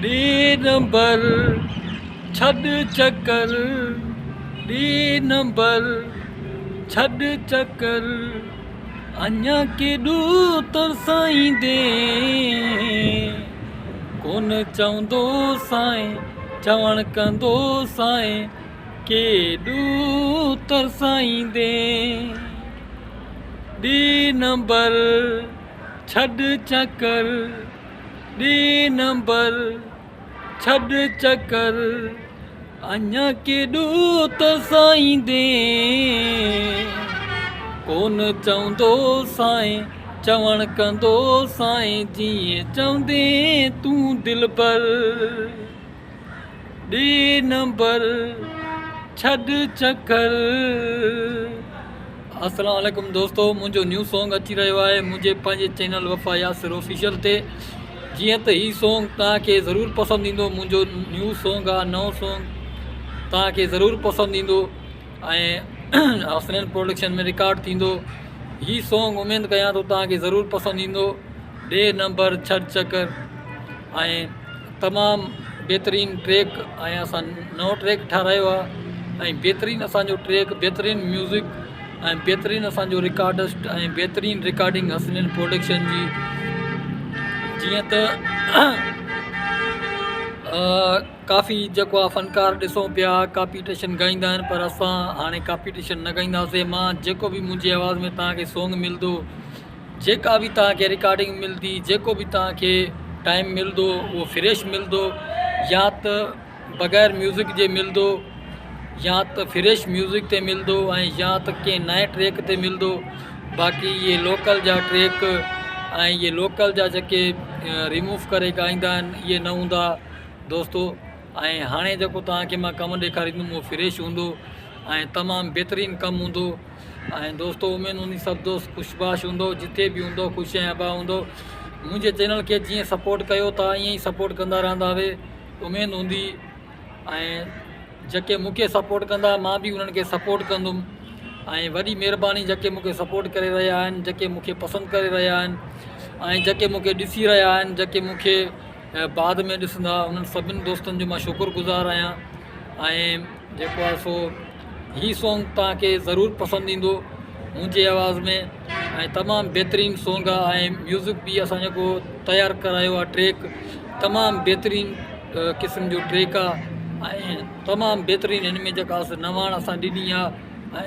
D number छॾ चक्कर D number छॾ चक्कर अञा केॾो तरसाईंदे कोन चवंदो साईं चवण कंदो साईं केॾो तरसाईंदे डी नंबर छॾ चक्कर डी नंबर छॾ चक्कर अञा केॾो तरसाईंदे कोन चवंदो साईं चवण कंदो साईं जीअं चवंदे तूं दिल पर डी नंबर छॾ चक्कर। अस्सलाम वालेकुम दोस्तो, मुंहिंजो न्यू सॉन्ग अची रहियो आहे मुंहिंजे पंहिंजे चैनल वफ़ा यासिर ऑफिशियल ते। जीअं त हीउ सॉन्ग तव्हांखे ज़रूरु पसंदि ईंदो, मुंहिंजो न्यू सॉन्ग आहे, नओं सॉन्ग तव्हांखे ज़रूरु पसंदि ईंदो ऐं हसनैन प्रोडक्शन में रिकॉर्ड थींदो। हीउ सॉन्ग उमेद कयां थो तव्हांखे ज़रूरु पसंदि ईंदो। ॾे नंबर छॾ चक्कर ऐं तमामु बहितरीनु ट्रैक ऐं असां नओं ट्रैक ठारायो आहे ऐं बहितरीनु असांजो ट्रैक, बहितरीनु म्यूज़िक ऐं बहितरीनु असांजो रिकॉर्डिस्ट ऐं बहितरीनु रिकॉर्डिंग हसनैन प्रोडक्शन जी। जीअं त काफ़ी जेको आहे फ़नकार ॾिसूं पिया कॉम्पिटिशन ॻाईंदा आहिनि, पर असां हाणे कॉम्पिटिशन न ॻाईंदासीं। मां जेको बि मुंहिंजी आवाज़ में तव्हांखे सॉन्ग मिलंदो, जेका बि तव्हांखे रिकॉर्डिंग मिलंदी, जेको बि तव्हांखे टाइम मिलंदो उहो फ्रेश मिलंदो, या त बग़ैर म्यूज़िक जे मिलंदो, या त फ्रेश म्यूज़िक ते मिलंदो ऐं या त कंहिं नए ट्रैक ते मिलंदो। बाक़ी इहे लोकल जा ट्रैक ऐं इहे लोकल जा जेके रिमूव करे ॻाईंदा आहिनि इहे न हूंदा दोस्तो। ऐं हाणे जेको तव्हांखे मां कमु ॾेखारींदुमि उहो फ्रेश हूंदो ऐं तमामु बहितरीनु कमु हूंदो। ऐं दोस्तो उमेद हूंदी सभु दोस्त ख़ुशबाश हूंदो, जिते बि हूंदो ख़ुशि ऐं आबाद हूंदो। मुंहिंजे चैनल खे जीअं सपोर्ट कयो था ईअं ई सपोर्ट कंदा रहंदा वे, उमेद हूंदी। ऐं जेके मूंखे सपोर्ट कंदा मां बि उन्हनि खे सपोर्ट कंदुमि। ऐं वॾी महिरबानी जेके मूंखे सपोर्ट करे रहिया आहिनि, जेके मूंखे पसंदि करे रहिया आहिनि ऐं जेके मूंखे ॾिसी रहिया आहिनि, जेके मूंखे बाद में ॾिसंदा, उन्हनि सभिनी दोस्तनि जो मां शुक्रगुज़ार आहियां। ऐं जेको आहे सो हीउ सॉन्ग तव्हांखे ज़रूरु पसंदि ईंदो मुंहिंजे आवाज़ में ऐं तमामु बहितरीनु सॉन्ग आहे। ऐं म्यूज़िक बि असां जेको तयारु करायो आहे ट्रैक, तमामु बहितरीनु क़िस्म जो ट्रैक आहे ऐं तमामु बहितरीनु हिन में जेका नवाण असां ॾिनी आहे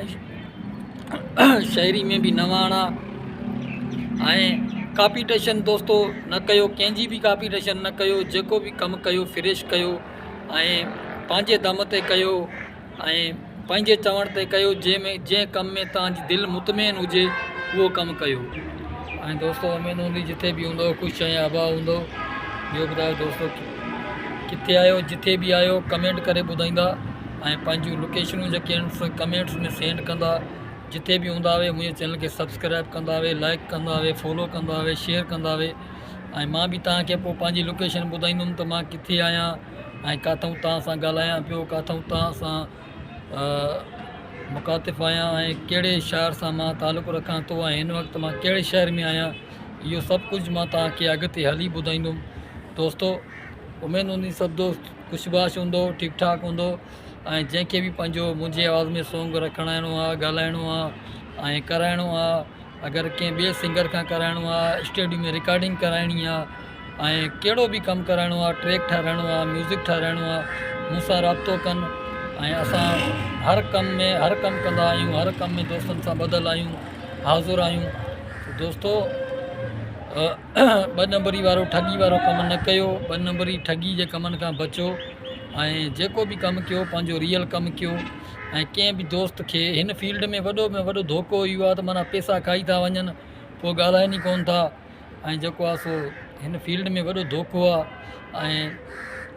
ऐं शाइरी में बि नवाण आहे। ऐं कॉम्पिटिशन दोस्तो न कयो, कंहिंजी बि कॉम्पिटिशन न कयो, जेको बि कमु कयो फ्रेश कयो ऐं पंहिंजे दम ते कयो ऐं पंहिंजे चवण ते कयो। जंहिं कम में तव्हांजी दिलि मुतमइन हुजे उहो कमु कयो। ऐं दोस्तो उमेद हूंदी जिते बि हूंदो ख़ुशि ऐं आबाद हूंदो। ॿियो ॿुधायो दोस्तो किथे आहियो, जिथे बि आहियो कमेंट करे ॿुधाईंदा ऐं पंहिंजूं लोकेशनूं जेके आहिनि कमेंट्स में सेंड कंदा। जिथे बि हूंदा हुए मुंहिंजे चैनल खे सब्सक्राइब कंदा हुए, लाइक कंदा हुए, फॉलो कंदा हुए, शेयर कंदा हुए। ऐं मां बि तव्हांखे पोइ पंहिंजी लोकेशन ॿुधाईंदुमि त मां किथे आहियां ऐं किथां तव्हां सां ॻाल्हायां पियो, किथां तव्हां सां मुखातिफ़ आहियां ऐं कहिड़े शहर सां मां तालुक़ु रखां थो ऐं हिन वक़्तु मां कहिड़े शहर में आहियां। इहो सभु कुझु मां तव्हांखे अॻिते हली ॿुधाईंदुमि दोस्तो। उमेद हूंदी सभु दोस्त ख़ुशबाश हूंदो, ठीकु ठाकु हूंदो। ऐं जंहिंखे बि पंहिंजो मुंहिंजे आवाज़ में सॉन्ग रखाइणो आहे, ॻाल्हाइणो आहे ऐं कराइणो आहे, अगरि कंहिं ॿिए सिंगर खां कराइणो आहे, स्टूडियो में रिकॉर्डिंग कराइणी आहे ऐं कहिड़ो बि कमु कराइणो आहे, ट्रैक ठाराइणो आहे, म्यूज़िक ठाराइणो आहे, मूंसां राब्तो कनि। ऐं असां हर कमु कंदा आहियूं, हर कम में दोस्तनि सां ॿधल आहियूं, हाज़ुर आहियूं। दोस्तो 2 नंबरी वारो ठगी वारो कमु न कयो, 2 नंबरी ठगी जे कमनि खां बचो ऐं जेको बि कमु कयो पंहिंजो रियल कमु कयो। ऐं कंहिं बि दोस्त खे हिन फील्ड में वॾो धोखो इहो आहे त माना पैसा खाई था वञनि, पोइ ॻाल्हाइनि ई कोन था। ऐं जेको आहे सो हिन फील्ड में वॾो धोखो आहे ऐं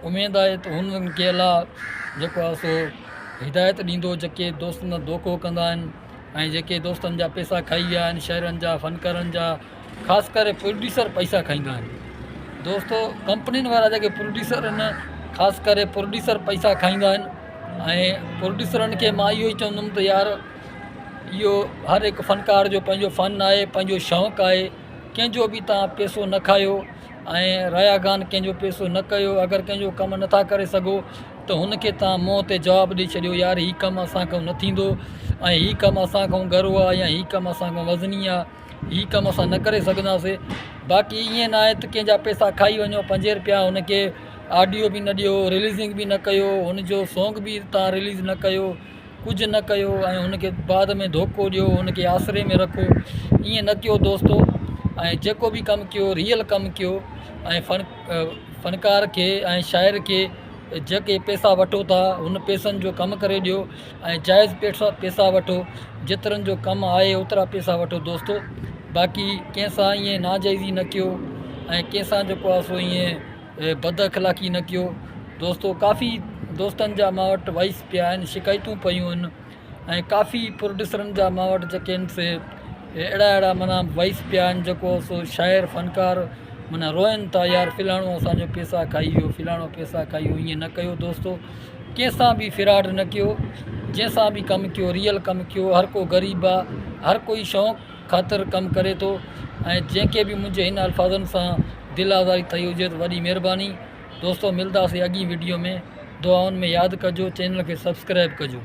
उमेदु आहे त हुननि खे अलाह जेको आहे सो हिदायत ॾींदो, जेके दोस्तनि धोखो कंदा आहिनि ऐं जेके दोस्तनि जा पैसा खाई विया आहिनि, शहरनि जा फ़नकारनि जा, ख़ासि करे प्रोड्यूसर पैसा खाईंदा आहिनि दोस्तो। कंपनियुनि वारा जेके प्रोड्यूसर आहिनि, ख़ासि करे प्रोड्यूसर पैसा खाईंदा आहिनि ऐं प्रोड्यूसरनि खे मां इहो ई चवंदुमि त यार इहो हर हिकु फ़नकार जो पंहिंजो फ़न आहे, पंहिंजो शौक़ु आहे, कंहिंजो बि तव्हां पैसो न खायो। ऐं रयागान कंहिंजो पैसो न कयो। अगरि कंहिंजो कमु नथा करे सघो त हुनखे तव्हां मुंहं ते जवाबु ॾेई छॾियो, यार हीउ कमु असांखां न थींदो ऐं हीउ कमु असांखां गर्व आहे या हीउ कमु असांखां वज़नी आहे, हीउ कमु असां न करे सघंदासीं। बाक़ी ईअं न आहे त कंहिंजा पैसा खाई वञो 5 रुपया, हुनखे ऑडियो बि न ॾियो, रिलीज़िंग बि न कयो, हुनजो सॉन्ग बि तव्हां रिलीज़ न कयो, कुझु न कयो ऐं हुनखे बाद में धोखो ॾियो, हुनखे आसिरे में रखो। ईअं न कयो दोस्तो। ऐं जेको बि कमु कयो रियल कमु कयो ऐं फ़नकार खे ऐं शाइर खे जेके पैसा वठो था हुन पैसनि जो कमु करे ॾियो ऐं जाइज़ पैसा वठो। जेतिरनि जो कमु आहे ओतिरा पैसा वठो दोस्तो। बाक़ी कंहिंसां ईअं नाजाइज़ी न कयो ऐं कंहिंसां जेको आहे सो ईअं बद अख़लाक़ी न कयो दोस्तो। काफ़ी दोस्तनि जा मां वटि वॉइस पिया आहिनि, शिकायतूं पयूं आहिनि ऐं काफ़ी प्रोड्यूसरनि जा मां वटि जेके आहिनि से अहिड़ा माना वॉइस पिया आहिनि जेको सो शाइर फ़नकार माना रोइनि था, यार फ़िलाणो असांजो पैसा खाई वियो, फ़िलाणो पैसा खाई वियो। ईअं न कयो दोस्तो, कंहिंसां बि फिराड न कयो, जंहिंसां बि कमु कयो रियल कमु कयो। हर को ग़रीब आहे, हर कोई शौक़ु ख़ातिर कमु करे थो ऐं जंहिंखे बि मुंहिंजे हिन अल्फाज़नि सां दिलि आज़ारी थी हुजे त वॾी महिरबानी दोस्तो। मिलंदासीं अॻी वीडियो में, दुआउनि में यादि कजो, चैनल खे सब्सक्राइब कजो।